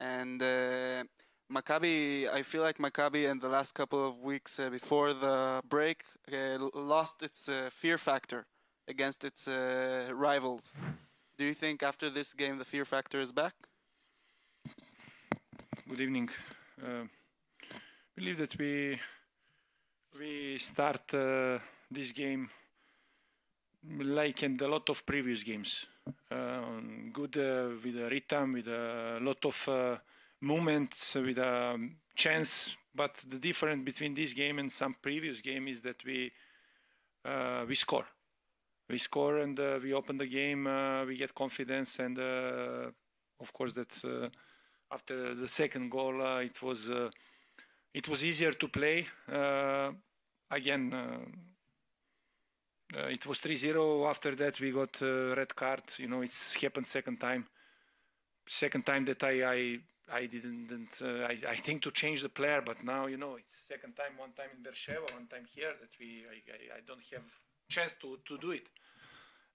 And Maccabi, I feel like Maccabi in the last couple of weeks before the break lost its fear factor against its rivals. Do you think after this game the fear factor is back? Good evening. Believe that we start this game like in a lot of previous games. Good with a rhythm, with a lot of movements, with a chance. But the difference between this game and some previous game is that we score. We score and we open the game. We get confidence, and of course that after the second goal, it was easier to play. Again. It was 3-0. After that, we got a red card. You know, it's happened second time. Second time that I didn't. I think to change the player, but now you know it's second time. One time in Beersheba, one time here that I don't have chance to do it.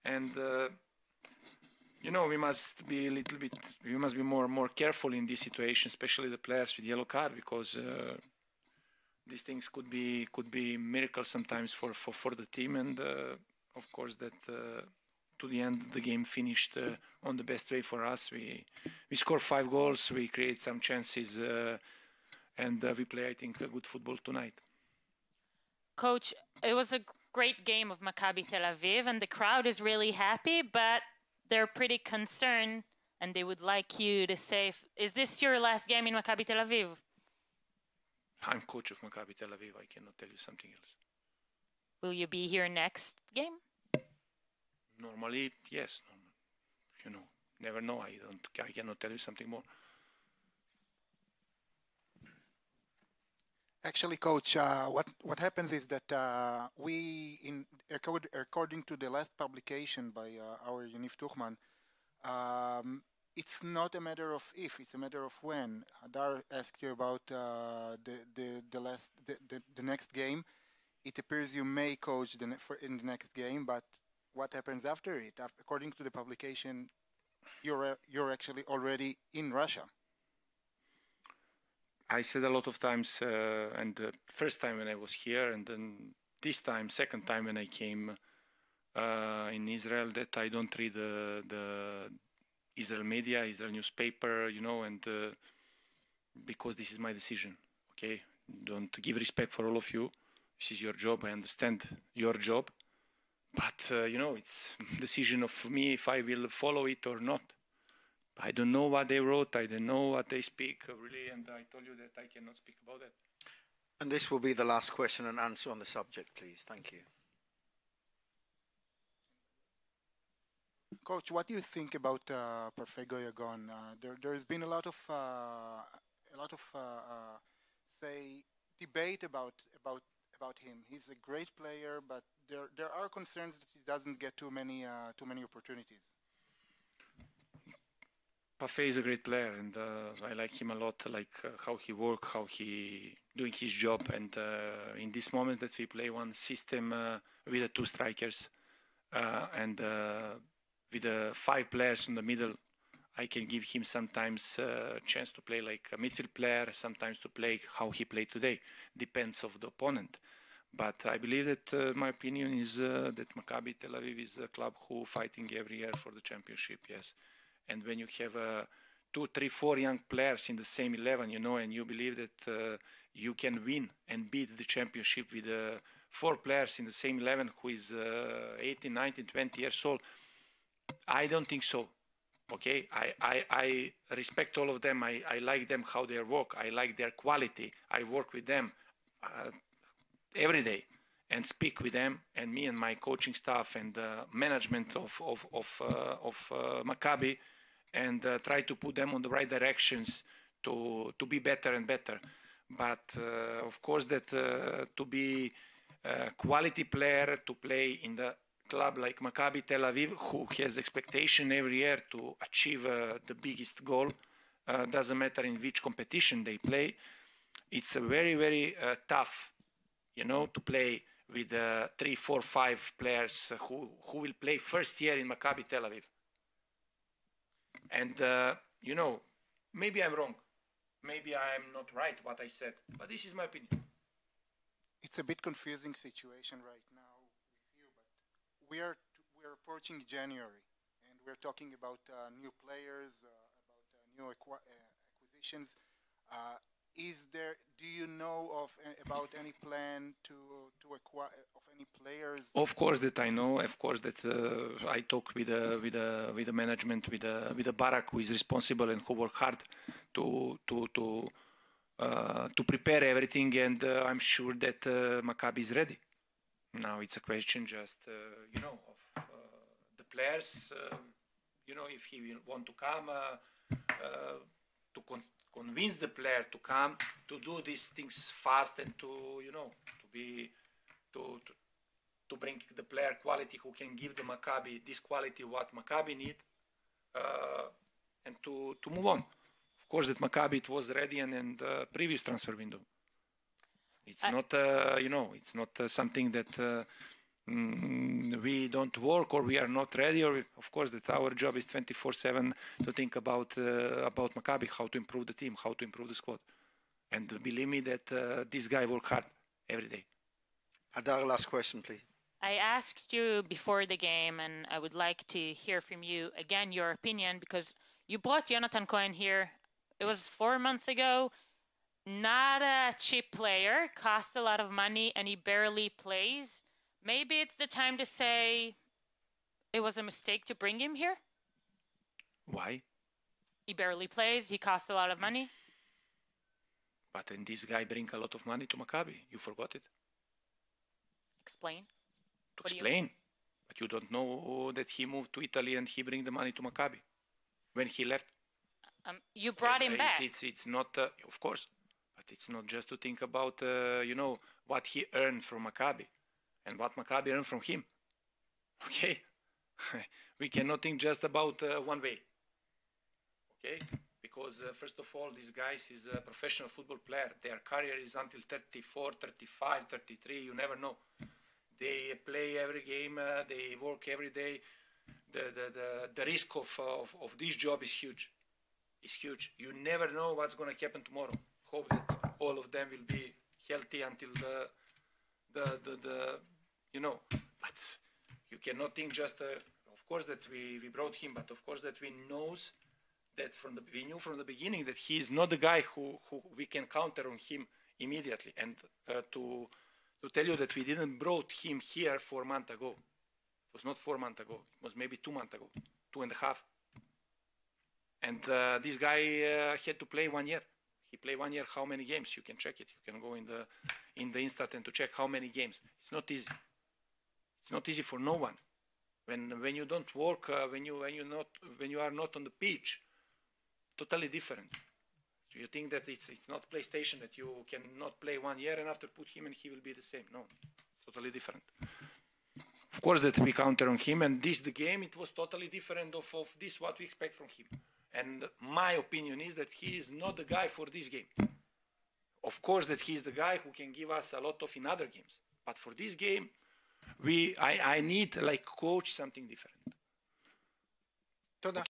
And you know we must be a little bit. We must be more careful in this situation, especially the players with yellow card, because. These things could be miracles sometimes for the team, and of course that to the end the game finished on the best way for us. We scored 5 goals, we create some chances, and we play, I think, a good football tonight. Coach, it was a great game of Maccabi Tel Aviv, and the crowd is really happy, but they're pretty concerned, and they would like you to say, is this your last game in Maccabi Tel Aviv? I'm coach of Maccabi Tel Aviv. I cannot tell you something else. Will you be here next game? Normally, yes. You know, never know. I cannot tell you something more. Actually, coach, what happens is that according to the last publication by our Yaniv Tuchman, it's not a matter of if; it's a matter of when. Hadar asked you about the next game. It appears you may coach in the next game, but what happens after it? According to the publication, you're actually already in Russia. I said a lot of times, and the first time when I was here, and then this time, second time when I came in Israel, that I don't read the Israel media, Israel newspaper, you know, and because this is my decision, okay? Don't give respect for all of you. This is your job. I understand your job. But, you know, it's decision of me if I will follow it or not. I don't know what they wrote. I don't know what they speak, really, and I told you that I cannot speak about that. And this will be the last question and answer on the subject, please. Thank you. Coach, what do you think about Parfait Goyagon? There's been a lot of say debate about him. He's a great player, but there are concerns that he doesn't get too many opportunities. Parfait is a great player, and I like him a lot. Like how he works, how he doing his job, and in this moment that we play one system with the 2 strikers and with the 5 players in the middle, I can give him sometimes a chance to play like a midfield player, sometimes to play how he played today. Depends of the opponent. But I believe that my opinion is that Maccabi Tel Aviv is a club who fighting every year for the championship, yes. And when you have 2, 3, 4 young players in the same 11, you know, and you believe that you can win and beat the championship with 4 players in the same 11 who is 18, 19, 20 years old, I don't think so. Okay, I respect all of them. I like them, how they work. I like their quality. I work with them every day and speak with them, and me and my coaching staff and management of Maccabi, and try to put them on the right directions to be better and better. But of course that to be a quality player, to play in the club like Maccabi Tel Aviv, who has expectation every year to achieve the biggest goal, doesn't matter in which competition they play. It's a very, very tough, you know, to play with 3, 4, 5 players who will play first year in Maccabi Tel Aviv. And, you know, maybe I'm wrong. Maybe I'm not right what I said, but this is my opinion. It's a bit confusing situation right now with you, but we're approaching January, and we're talking about new players, about new acquisitions. Do you know about any plan to acquire of any players? Of course that I know. Of course that I talk with the management, with the Barak, who is responsible and who work hard to prepare everything, and I'm sure that Maccabi is ready. Now it's a question just of the players. If he will want to come to convince the player to come, to do these things fast, and to bring the player quality who can give the Maccabi this quality what Maccabi need, and to move on. Of course that Maccabi it was ready in the previous transfer window. It's not it's not something that we don't work or we are not ready, or of course that our job is 24/7 to think about Maccabi, how to improve the team, how to improve the squad, and believe me that this guy work hard every day. Hadar, last question, please. I asked you before the game, and I would like to hear from you again your opinion, because you brought Jonathan Cohen here. It was 4 months ago. Not a cheap player, cost a lot of money, and he barely plays. Maybe it's the time to say it was a mistake to bring him here? Why? He barely plays, he costs a lot of money. But then this guy bring a lot of money to Maccabi. You forgot it. Explain. To explain. But you don't know that he moved to Italy and he bring the money to Maccabi. When he left. You brought him back. It's not, of course. But it's not just to think about, what he earned from Maccabi and what Maccabi earned from him. Okay? We cannot think just about one way. Okay? Because first of all, these guys is a professional football player. Their career is until 34, 35, 33, you never know. They play every game, they work every day. The risk of this job is huge. It's huge. You never know what's going to happen tomorrow. Hope that all of them will be healthy until but you cannot think just, of course that we brought him, but of course that we knew from the beginning that he is not the guy who we can counter on him immediately. And to tell you that we didn't brought him here 4 months ago. It was not 4 months ago. It was maybe 2 months ago, 2.5. And this guy had to play 1 year. He played 1 year. How many games? You can check it. You can go in the Instat and to check how many games. It's not easy. It's not easy for no one. When you don't work, when you are not on the pitch, totally different. You think that it's not PlayStation that you cannot play 1 year and after put him and he will be the same. No, it's totally different. Of course that we counter on him, and the game, it was totally different of this what we expect from him. And my opinion is that he is not the guy for this game. Of course that he is the guy who can give us a lot of in other games. But for this game, I need like coach something different. תודה.